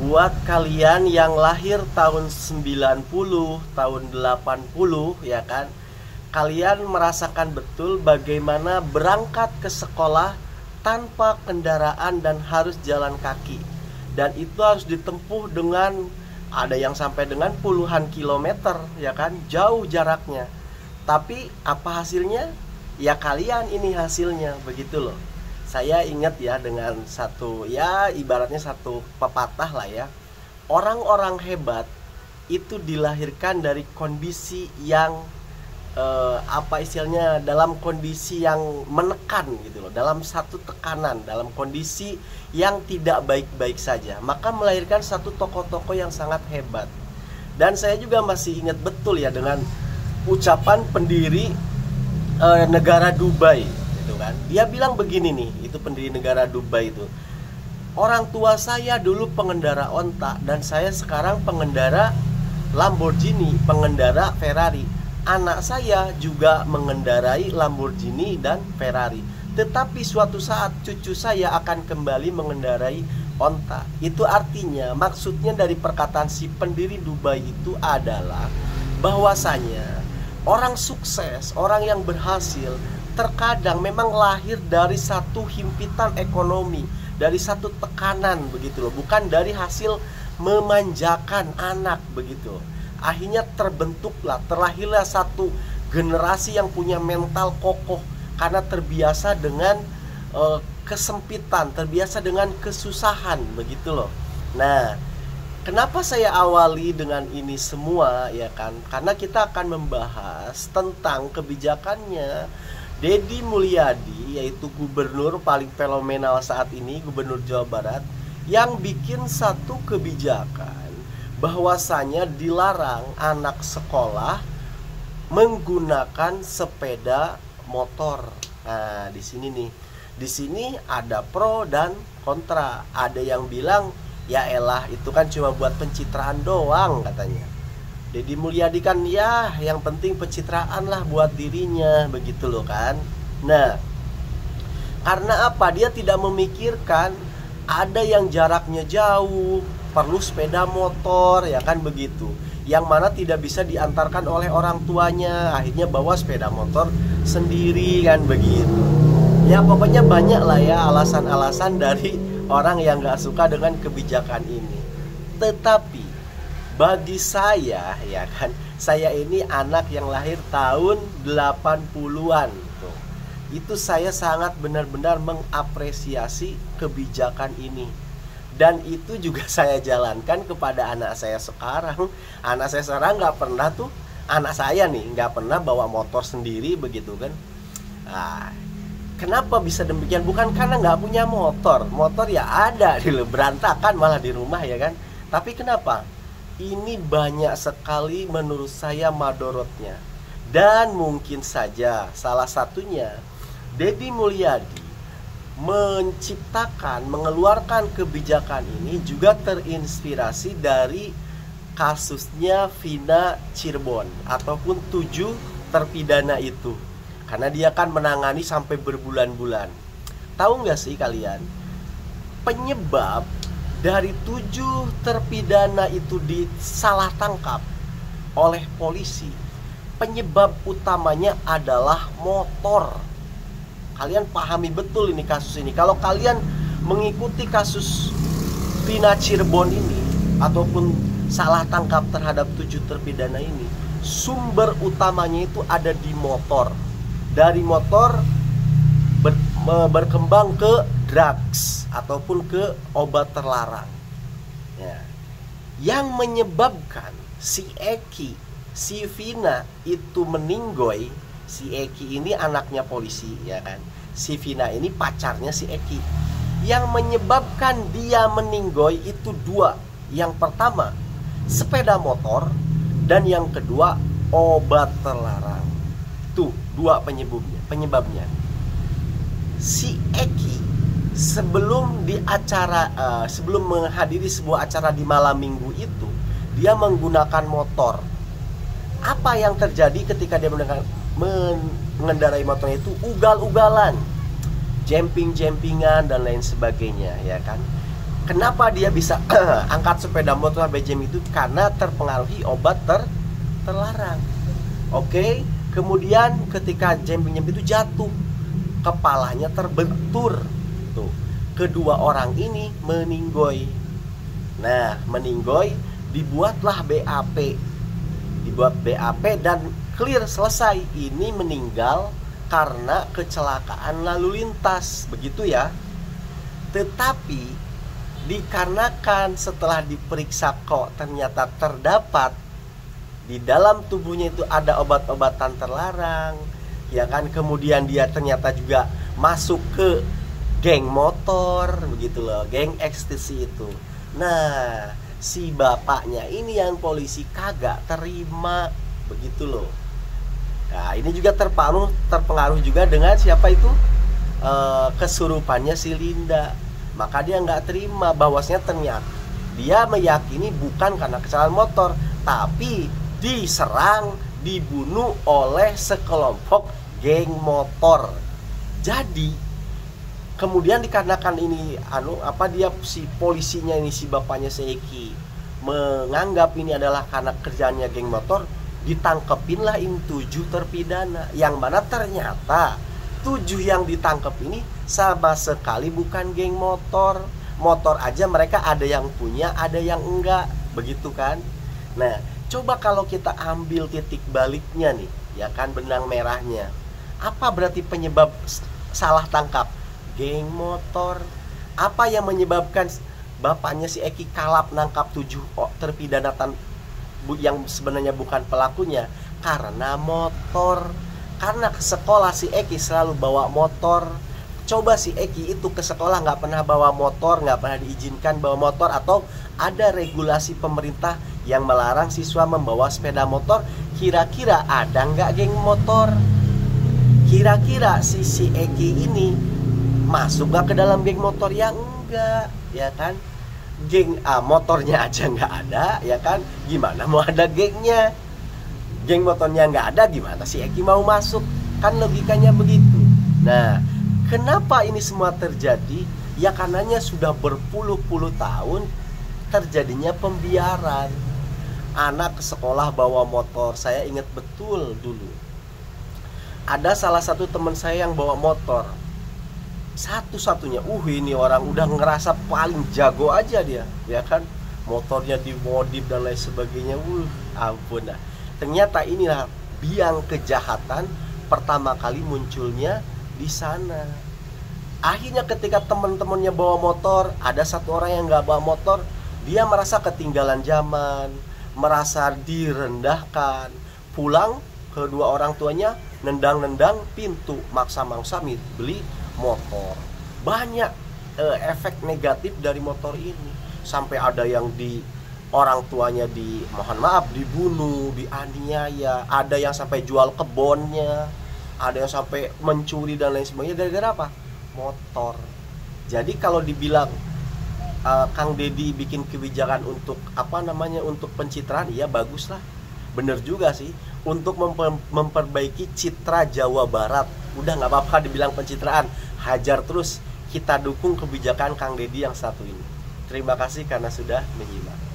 Buat kalian yang lahir tahun 90, tahun 80 ya kan, kalian merasakan betul bagaimana berangkat ke sekolah tanpa kendaraan dan harus jalan kaki. Dan itu harus ditempuh dengan, ada yang sampai dengan puluhan kilometer ya kan, jauh jaraknya. Tapi apa hasilnya? Ya kalian ini hasilnya, begitu loh. Saya ingat ya dengan satu, ya ibaratnya satu pepatah lah ya. Orang-orang hebat itu dilahirkan dari kondisi yang apa istilahnya, dalam kondisi yang menekan gitu loh, dalam satu tekanan, dalam kondisi yang tidak baik-baik saja, maka melahirkan satu tokoh-tokoh yang sangat hebat. Dan saya juga masih ingat betul ya dengan ucapan pendiri negara Dubai gitu kan. Dia bilang begini nih, itu pendiri negara Dubai itu, orang tua saya dulu pengendara onta dan saya sekarang pengendara Lamborghini, pengendara Ferrari. Anak saya juga mengendarai Lamborghini dan Ferrari. Tetapi suatu saat cucu saya akan kembali mengendarai onta. Itu artinya, maksudnya dari perkataan si pendiri Dubai itu adalah bahwasanya orang sukses, orang yang berhasil terkadang memang lahir dari satu himpitan ekonomi, dari satu tekanan begitu loh, bukan dari hasil memanjakan anak begitu. Akhirnya terbentuklah, terlahirlah satu generasi yang punya mental kokoh karena terbiasa dengan kesempitan, terbiasa dengan kesusahan begitu loh. Nah, kenapa saya awali dengan ini semua ya kan? Karena kita akan membahas tentang kebijakannya Deddy Mulyadi, yaitu gubernur paling fenomenal saat ini, gubernur Jawa Barat, yang bikin satu kebijakan bahwasanya dilarang anak sekolah menggunakan sepeda motor. Nah, di sini nih, di sini ada pro dan kontra. Ada yang bilang, ya elah itu kan cuma buat pencitraan doang katanya. Deddy Mulyadi kan ya yang penting pencitraan lah buat dirinya begitu loh kan. Nah, karena apa? Dia tidak memikirkan ada yang jaraknya jauh, perlu sepeda motor ya kan begitu, yang mana tidak bisa diantarkan oleh orang tuanya, akhirnya bawa sepeda motor sendiri kan begitu. Ya pokoknya banyak lah ya alasan-alasan dari orang yang gak suka dengan kebijakan ini. Tetapi bagi saya ya kan, saya ini anak yang lahir tahun 80-an tuh. Itu saya sangat benar-benar mengapresiasi kebijakan ini. Dan itu juga saya jalankan kepada anak saya sekarang. Anak saya sekarang nggak pernah tuh, anak saya nih nggak pernah bawa motor sendiri begitu kan. Nah, kenapa bisa demikian? Bukan karena nggak punya motor. Motor ya ada, berantakan malah di rumah ya kan. Tapi kenapa? Ini banyak sekali menurut saya madorotnya. Dan mungkin saja salah satunya Deddy Mulyadi menciptakan, mengeluarkan kebijakan ini juga terinspirasi dari kasusnya Vina Cirebon ataupun 7 terpidana itu. Karena dia kan menangani sampai berbulan-bulan. Tahu nggak sih kalian, penyebab dari 7 terpidana itu disalah tangkap oleh polisi, penyebab utamanya adalah motor. Kalian pahami betul ini kasus ini. Kalau kalian mengikuti kasus Vina Cirebon ini ataupun salah tangkap terhadap 7 terpidana ini, sumber utamanya itu ada di motor. Dari motor berkembang ke drugs ataupun ke obat terlarang ya. Yang menyebabkan si Eki, si Vina itu meninggoy. Si Eki ini anaknya polisi ya kan, si Vina ini pacarnya si Eki. Yang menyebabkan dia meninggoy itu 2. Yang pertama sepeda motor, dan yang kedua obat terlarang. Tuh 2 penyebabnya. Si Eki sebelum sebelum menghadiri sebuah acara di malam minggu itu, dia menggunakan motor. Apa yang terjadi ketika dia mengendarai motornya itu? Ugal-ugalan, jamping-jampingan dan lain sebagainya ya kan. Kenapa dia bisa angkat sepeda motor BJM itu? Karena terpengaruhi obat terlarang. Oke, kemudian ketika JM itu jatuh, kepalanya terbentur. Tuh, kedua orang ini meninggoy. Nah, meninggoy, dibuatlah BAP. Dibuat BAP dan clear, selesai. Ini meninggal karena kecelakaan lalu lintas, begitu ya. Tetapi dikarenakan setelah diperiksa kok ternyata terdapat di dalam tubuhnya itu ada obat-obatan terlarang, ya kan, kemudian dia ternyata juga masuk ke geng motor, begitu loh, geng ekstasi itu. Nah, si bapaknya ini yang polisi kagak terima, begitu loh. Nah, ini juga terpengaruh juga dengan siapa itu, kesurupannya si Linda. Maka dia nggak terima bahwasanya ternyata dia meyakini bukan karena kecelakaan motor, tapi diserang, dibunuh oleh sekelompok geng motor. Jadi kemudian dikarenakan ini dia si polisinya ini, si bapaknya si Eki menganggap ini adalah karena kerjaannya geng motor, ditangkepinlah ini 7 terpidana, yang mana ternyata 7 yang ditangkap ini sama sekali bukan geng motor. Motor aja mereka ada yang punya, ada yang enggak, begitu kan. Nah, coba kalau kita ambil titik baliknya nih, ya kan, benang merahnya. Apa berarti penyebab salah tangkap? Geng motor. Apa yang menyebabkan bapaknya si Eki kalap nangkap 7 terpidana yang sebenarnya bukan pelakunya? Karena motor. Karena ke sekolah si Eki selalu bawa motor. Coba si Eki itu ke sekolah nggak pernah bawa motor, nggak pernah diizinkan bawa motor, atau ada regulasi pemerintah yang melarang siswa membawa sepeda motor, kira-kira ada nggak geng motor? Kira-kira si Eki ini masuk nggak ke dalam geng motor? Ya enggak, ya kan? Geng motornya aja nggak ada, ya kan? Gimana mau ada gengnya? Geng motornya nggak ada, gimana si Eki mau masuk? Kan logikanya begitu. Nah, kenapa ini semua terjadi? Ya karenanya sudah berpuluh-puluh tahun terjadinya pembiaran. Anak ke sekolah bawa motor. Saya ingat betul dulu, ada salah satu teman saya yang bawa motor. Satu-satunya, ini orang udah ngerasa paling jago aja dia, ya kan? Motornya dimodif dan lain sebagainya. Ampun dah. Ternyata inilah biang kejahatan pertama kali munculnya di sana. Akhirnya ketika teman-temannya bawa motor, ada satu orang yang nggak bawa motor, dia merasa ketinggalan zaman, merasa direndahkan. Pulang, kedua orang tuanya nendang-nendang pintu, maksa-maksa beli motor. Banyak efek negatif dari motor ini. Sampai ada yang orang tuanya mohon maaf, dibunuh, dianiaya, ada yang sampai jual kebunnya, ada yang sampai mencuri dan lain sebagainya gara-gara apa? Motor. Jadi kalau dibilang Kang Deddy bikin kebijakan untuk untuk pencitraan, iya bagus lah, bener juga sih, untuk memperbaiki citra Jawa Barat. Udah nggak apa-apa dibilang pencitraan, hajar terus, kita dukung kebijakan Kang Deddy yang satu ini. Terima kasih karena sudah menyimak.